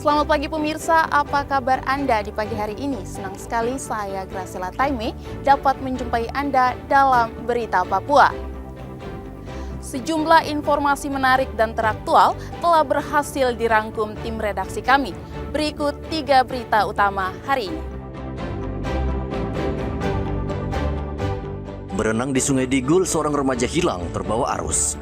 Selamat pagi pemirsa, apa kabar Anda di pagi hari ini? Senang sekali saya Graciela Taime dapat menjumpai Anda dalam Berita Papua. Sejumlah informasi menarik dan teraktual telah berhasil dirangkum tim redaksi kami. Berikut 3 berita utama hari ini. Berenang di Sungai Digul, seorang remaja hilang terbawa arus.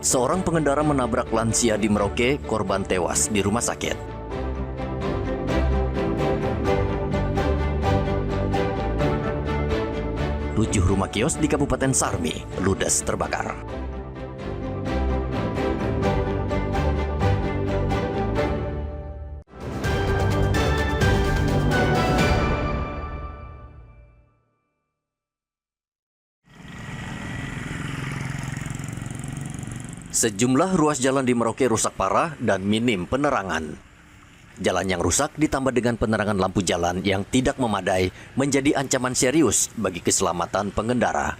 Seorang pengendara menabrak lansia di Merauke, korban tewas di rumah sakit. Tujuh rumah kios di Kabupaten Sarmi ludes terbakar. Sejumlah ruas jalan di Merauke rusak parah dan minim penerangan. Jalan yang rusak ditambah dengan penerangan lampu jalan yang tidak memadai menjadi ancaman serius bagi keselamatan pengendara.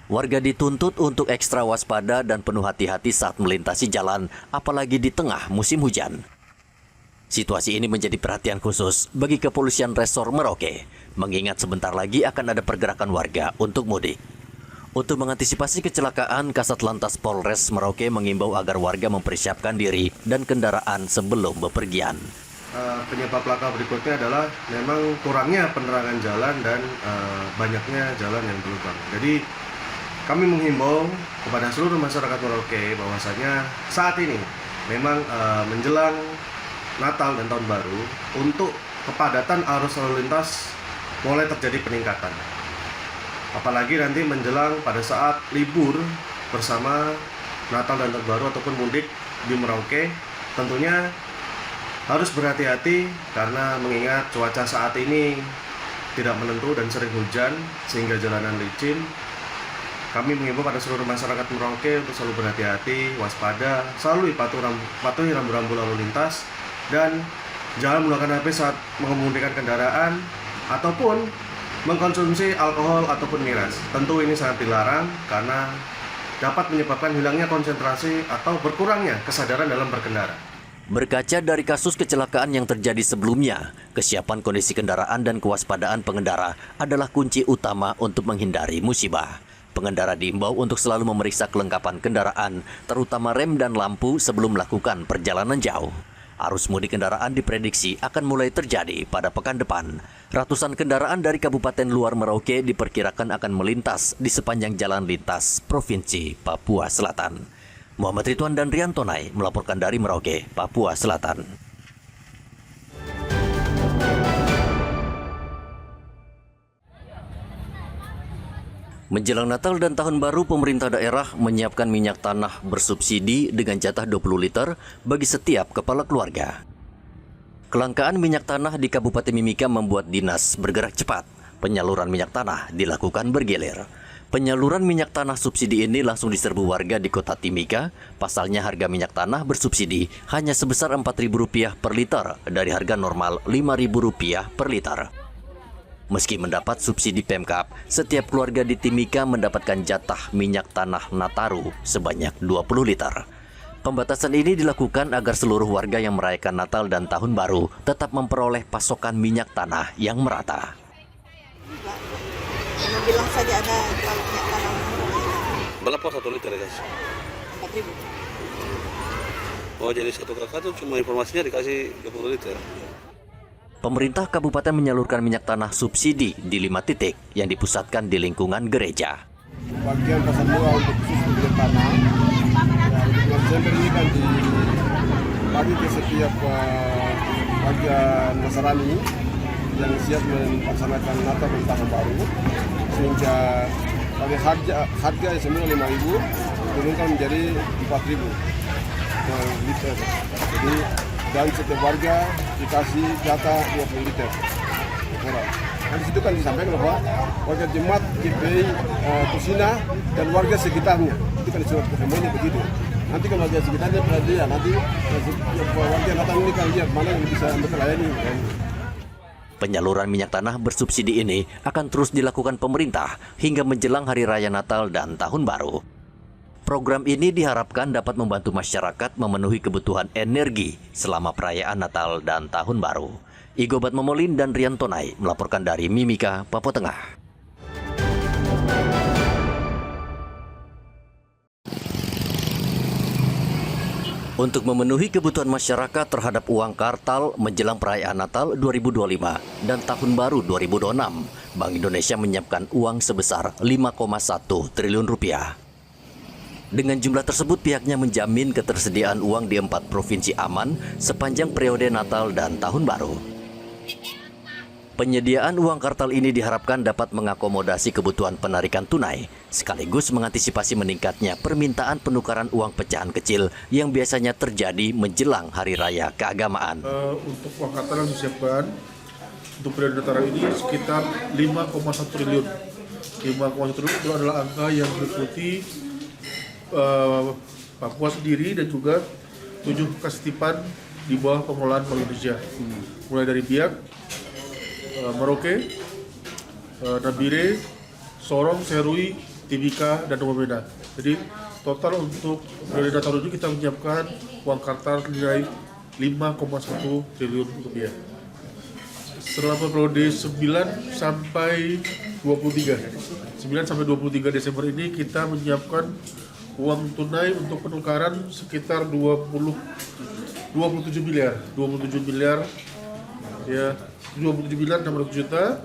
Warga dituntut untuk ekstra waspada dan penuh hati-hati saat melintasi jalan, apalagi di tengah musim hujan. Situasi ini menjadi perhatian khusus bagi Kepolisian Resor Merauke, mengingat sebentar lagi akan ada pergerakan warga untuk mudik. Untuk mengantisipasi kecelakaan, Kasat Lantas Polres Merauke mengimbau agar warga mempersiapkan diri dan kendaraan sebelum bepergian. Penyebab laka berikutnya adalah memang kurangnya penerangan jalan dan banyaknya jalan yang berlubang. Jadi kami menghimbau kepada seluruh masyarakat Merauke bahwasanya saat ini memang menjelang Natal dan Tahun Baru, untuk kepadatan arus lalu lintas mulai terjadi peningkatan. Apalagi nanti menjelang pada saat libur bersama Natal dan Tahun Baru ataupun mudik di Merauke, tentunya harus berhati-hati karena mengingat cuaca saat ini tidak menentu dan sering hujan sehingga jalanan licin. Kami mengimbau pada seluruh masyarakat Merauke untuk selalu berhati-hati, waspada, selalu patuhi rambu-rambu lalu lintas dan jangan menggunakan HP saat mengemudikan kendaraan ataupun mengkonsumsi alkohol ataupun miras. Tentu ini sangat dilarang karena dapat menyebabkan hilangnya konsentrasi atau berkurangnya kesadaran dalam berkendara. Berkaca dari kasus kecelakaan yang terjadi sebelumnya, kesiapan kondisi kendaraan dan kewaspadaan pengendara adalah kunci utama untuk menghindari musibah. Pengendara diimbau untuk selalu memeriksa kelengkapan kendaraan, terutama rem dan lampu sebelum melakukan perjalanan jauh. Arus mudik kendaraan diprediksi akan mulai terjadi pada pekan depan. Ratusan kendaraan dari kabupaten luar Merauke diperkirakan akan melintas di sepanjang jalan lintas Provinsi Papua Selatan. Muhammad Ridwan dan Rian Tonai melaporkan dari Merauke, Papua Selatan. Menjelang Natal dan Tahun Baru, pemerintah daerah menyiapkan minyak tanah bersubsidi dengan jatah 20 liter bagi setiap kepala keluarga. Kelangkaan minyak tanah di Kabupaten Mimika membuat dinas bergerak cepat. Penyaluran minyak tanah dilakukan bergilir. Penyaluran minyak tanah subsidi ini langsung diserbu warga di Kota Timika. Pasalnya harga minyak tanah bersubsidi hanya sebesar Rp4.000 per liter dari harga normal Rp5.000 per liter. Meski mendapat subsidi Pemkab, setiap keluarga di Timika mendapatkan jatah minyak tanah Nataru sebanyak 20 liter. Pembatasan ini dilakukan agar seluruh warga yang merayakan Natal dan Tahun Baru tetap memperoleh pasokan minyak tanah yang merata. Bilang saja ada minyak tanah. Berapa 1 liter ya guys? 4.000. Oh, jadi satu kakak tuh cuma informasinya dikasih 20 liter. Pemerintah kabupaten menyalurkan minyak tanah subsidi di 5 titik yang dipusatkan di lingkungan gereja. Bagian pasar murah untuk khusus minyak tanah. Desember ini kan dibagi ke setiap bagian Nasrani yang siap melaksanakan Natal dan Tahun Baru, sehingga dari harga yang semula 5.000 turunkan menjadi 4.000 liter. Jadi dan setiap warga dikasih jatah 20 liter. Nah, di situ kan disampaikan bahwa warga jemaat GPI Kusina dan warga sekitarnya itu kan disuruh semuanya begitu. Nanti kalau warga sekitarnya dia nanti warga datang ini kan lihat mana yang bisa melayani. Penyaluran minyak tanah bersubsidi ini akan terus dilakukan pemerintah hingga menjelang Hari Raya Natal dan Tahun Baru. Program ini diharapkan dapat membantu masyarakat memenuhi kebutuhan energi selama perayaan Natal dan Tahun Baru. Igobat Momolin dan Rian Tonai melaporkan dari Mimika, Papua Tengah. Untuk memenuhi kebutuhan masyarakat terhadap uang kartal menjelang perayaan Natal 2025 dan Tahun Baru 2026, Bank Indonesia menyiapkan uang sebesar 5,1 triliun rupiah. Dengan jumlah tersebut, pihaknya menjamin ketersediaan uang di 4 provinsi aman sepanjang periode Natal dan Tahun Baru. Penyediaan uang kartal ini diharapkan dapat mengakomodasi kebutuhan penarikan tunai, sekaligus mengantisipasi meningkatnya permintaan penukaran uang pecahan kecil yang biasanya terjadi menjelang Hari Raya Keagamaan. Untuk uang kartal yang disiapkan untuk periode Natal ini sekitar 5,1 triliun. 5,1 triliun itu adalah angka yang meliputi Papua sendiri dan juga 7 bekas titipan di bawah pengelolaan Bank Indonesia. Mulai dari Biak, Merauke, Nabire, Sorong, Serui, Timika, dan Nomomena. Jadi total untuk periode Natal ini kita menyiapkan uang kartal nilai 5,1 triliun rupiah. Selama periode 9 sampai 23 Desember ini kita menyiapkan uang tunai untuk penukaran sekitar 27 miliar ya, 27 miliar 600 juta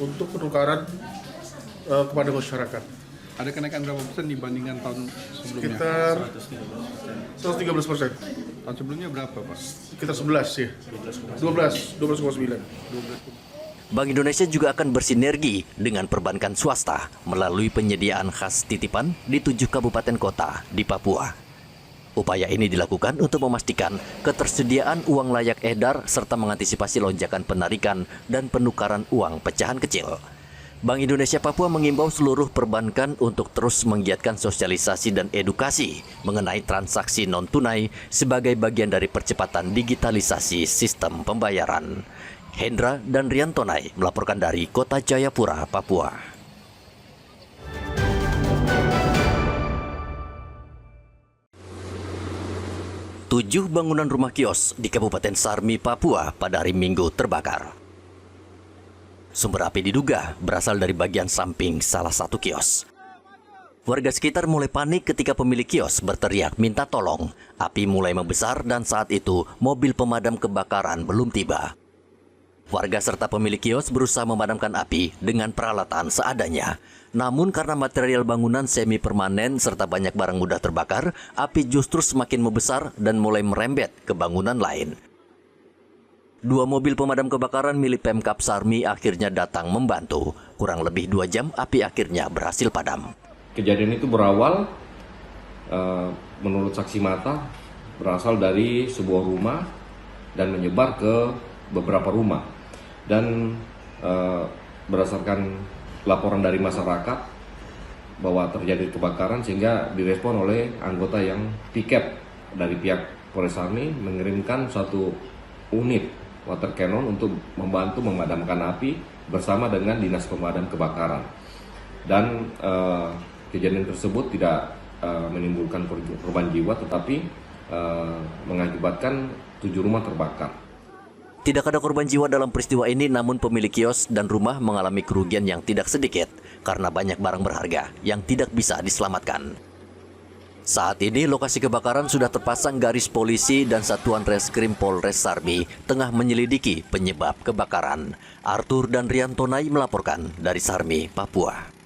untuk penukaran kepada masyarakat. Ada kenaikan berapa persen dibandingkan tahun sebelumnya? Sekitar 113%. Tahun sebelumnya berapa, Pak? Sekitar 11 ya. 12,9. Bank Indonesia juga akan bersinergi dengan perbankan swasta melalui penyediaan khas titipan di 7 kabupaten kota di Papua. Upaya ini dilakukan untuk memastikan ketersediaan uang layak edar serta mengantisipasi lonjakan penarikan dan penukaran uang pecahan kecil. Bank Indonesia Papua mengimbau seluruh perbankan untuk terus menggiatkan sosialisasi dan edukasi mengenai transaksi non-tunai sebagai bagian dari percepatan digitalisasi sistem pembayaran. Hendra dan Rian Tonai melaporkan dari Kota Jayapura, Papua. 7 bangunan rumah kios di Kabupaten Sarmi, Papua pada hari Minggu terbakar. Sumber api diduga berasal dari bagian samping salah satu kios. Warga sekitar mulai panik ketika pemilik kios berteriak minta tolong. Api mulai membesar dan saat itu mobil pemadam kebakaran belum tiba. Warga serta pemilik kios berusaha memadamkan api dengan peralatan seadanya. Namun karena material bangunan semi permanen serta banyak barang mudah terbakar, api justru semakin membesar dan mulai merembet ke bangunan lain. 2 mobil pemadam kebakaran milik Pemkab Sarmi akhirnya datang membantu. Kurang lebih 2 jam api akhirnya berhasil padam. Kejadian itu berawal menurut saksi mata berasal dari sebuah rumah dan menyebar ke beberapa rumah. Dan berdasarkan laporan dari masyarakat bahwa terjadi kebakaran sehingga direspon oleh anggota yang piket dari pihak Polres Sarmi mengirimkan 1 unit water cannon untuk membantu memadamkan api bersama dengan Dinas Pemadam Kebakaran. Dan kejadian tersebut tidak menimbulkan korban jiwa tetapi mengakibatkan 7 rumah terbakar. Tidak ada korban jiwa dalam peristiwa ini, namun pemilik kios dan rumah mengalami kerugian yang tidak sedikit karena banyak barang berharga yang tidak bisa diselamatkan. Saat ini lokasi kebakaran sudah terpasang garis polisi dan Satuan Reskrim Polres Sarmi tengah menyelidiki penyebab kebakaran. Arthur dan Rian Tonai melaporkan dari Sarmi, Papua.